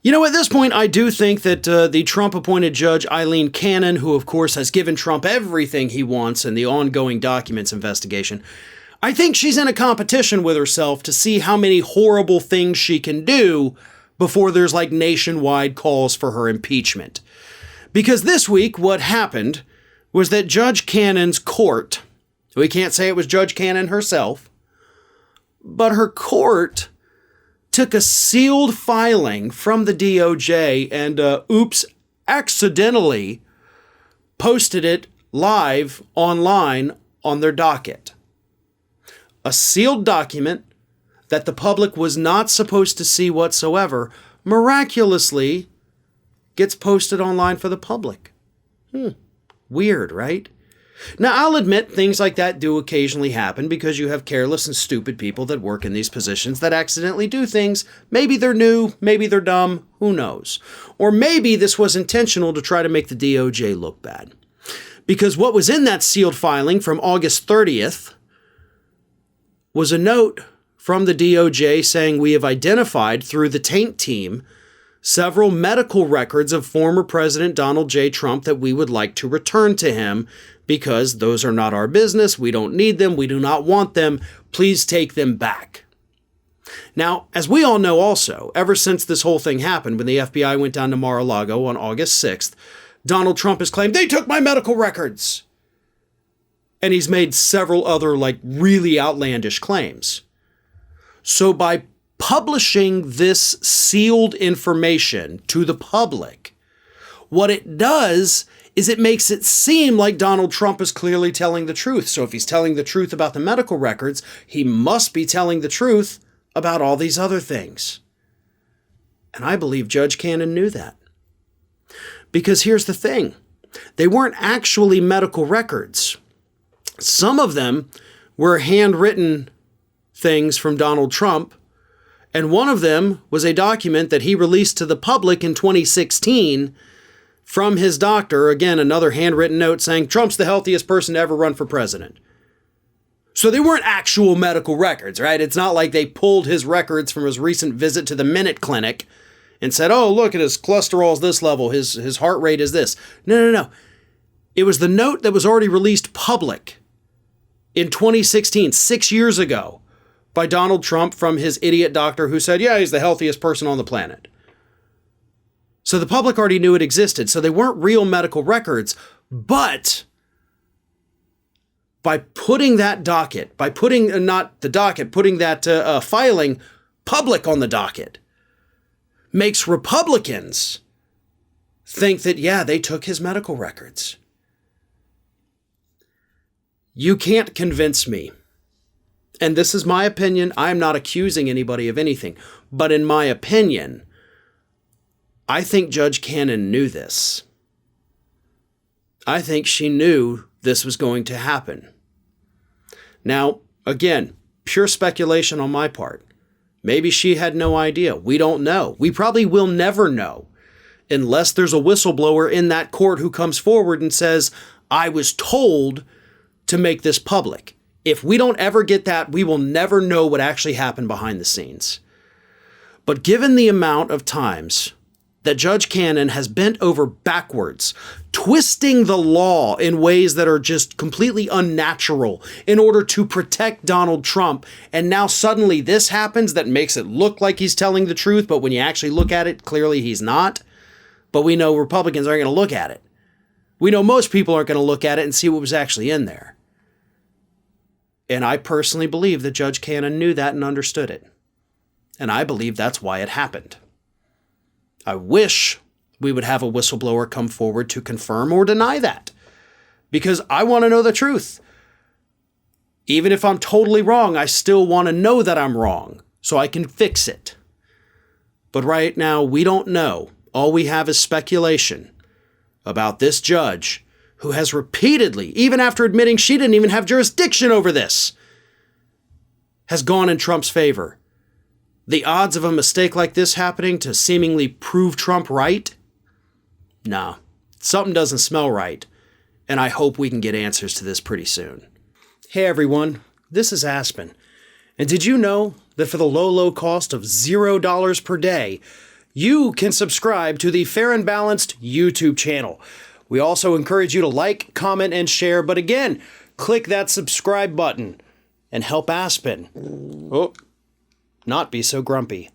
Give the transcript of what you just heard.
You know, at this point, I do think that the Trump-appointed Judge Aileen Cannon, who, of course, has given Trump everything he wants in the ongoing documents investigation, I think she's in a competition with herself to see how many horrible things she can do before there's like nationwide calls for her impeachment. Because this week, what happened was that Judge Cannon's court, we can't say it was Judge Cannon herself, but her court took a sealed filing from the DOJ and, accidentally posted it live online on their docket. A sealed document that the public was not supposed to see whatsoever miraculously gets posted online for the public. Weird, right? Now, I'll admit things like that do occasionally happen because you have careless and stupid people that work in these positions that accidentally do things. Maybe they're new, maybe they're dumb, who knows? Or maybe this was intentional to try to make the DOJ look bad. Because what was in that sealed filing from August 30th was a note from the DOJ saying we have identified through the taint team several medical records of former President Donald J. Trump that we would like to return to him because those are not our business. We don't need them. We do not want them. Please take them back. Now, as we all know also, ever since this whole thing happened, when the FBI went down to Mar-a-Lago on August 6th, Donald Trump has claimed, they took my medical records. And he's made several other, really outlandish claims. So by publishing this sealed information to the public, what it does is it makes it seem like Donald Trump is clearly telling the truth. So if he's telling the truth about the medical records, he must be telling the truth about all these other things. And I believe Judge Cannon knew that. Because here's the thing. They weren't actually medical records. Some of them were handwritten things from Donald Trump, and one of them was a document that he released to the public in 2016 from his doctor, again, another handwritten note saying Trump's the healthiest person to ever run for president. So they weren't actual medical records, right? It's not like they pulled his records from his recent visit to the Minute Clinic and said, oh, look at his cholesterol's this level, his heart rate is this. No. It was the note that was already released public in 2016, 6 years ago, by Donald Trump from his idiot doctor who said, yeah, he's the healthiest person on the planet. So the public already knew it existed. So they weren't real medical records, but by putting that docket, putting that filing public on the docket, makes Republicans think that, yeah, they took his medical records. You can't convince me. And this is my opinion. I'm not accusing anybody of anything. But in my opinion, I think Judge Cannon knew this. I think she knew this was going to happen. Now, again, pure speculation on my part. Maybe she had no idea. We don't know. We probably will never know unless there's a whistleblower in that court who comes forward and says, I was told to make this public. If we don't ever get that, we will never know what actually happened behind the scenes. But given the amount of times that Judge Cannon has bent over backwards, twisting the law in ways that are just completely unnatural in order to protect Donald Trump, and now suddenly this happens that makes it look like he's telling the truth, but when you actually look at it, clearly he's not. But we know Republicans aren't going to look at it. We know most people aren't going to look at it and see what was actually in there. And I personally believe that Judge Cannon knew that and understood it. And I believe that's why it happened. I wish we would have a whistleblower come forward to confirm or deny that. Because I want to know the truth. Even if I'm totally wrong, I still want to know that I'm wrong so I can fix it. But right now, we don't know. All we have is speculation about this judge who has repeatedly, even after admitting she didn't even have jurisdiction over this, has gone in Trump's favor. The odds of a mistake like this happening to seemingly prove Trump right? No, something doesn't smell right, and I hope we can get answers to this pretty soon. Hey everyone, this is Aspen, and did you know that for the low cost of $0 per day, you can subscribe to the Fair and Balanced YouTube channel. We also encourage you to like, comment, and share. But again, click that subscribe button and help Aspen not be so grumpy.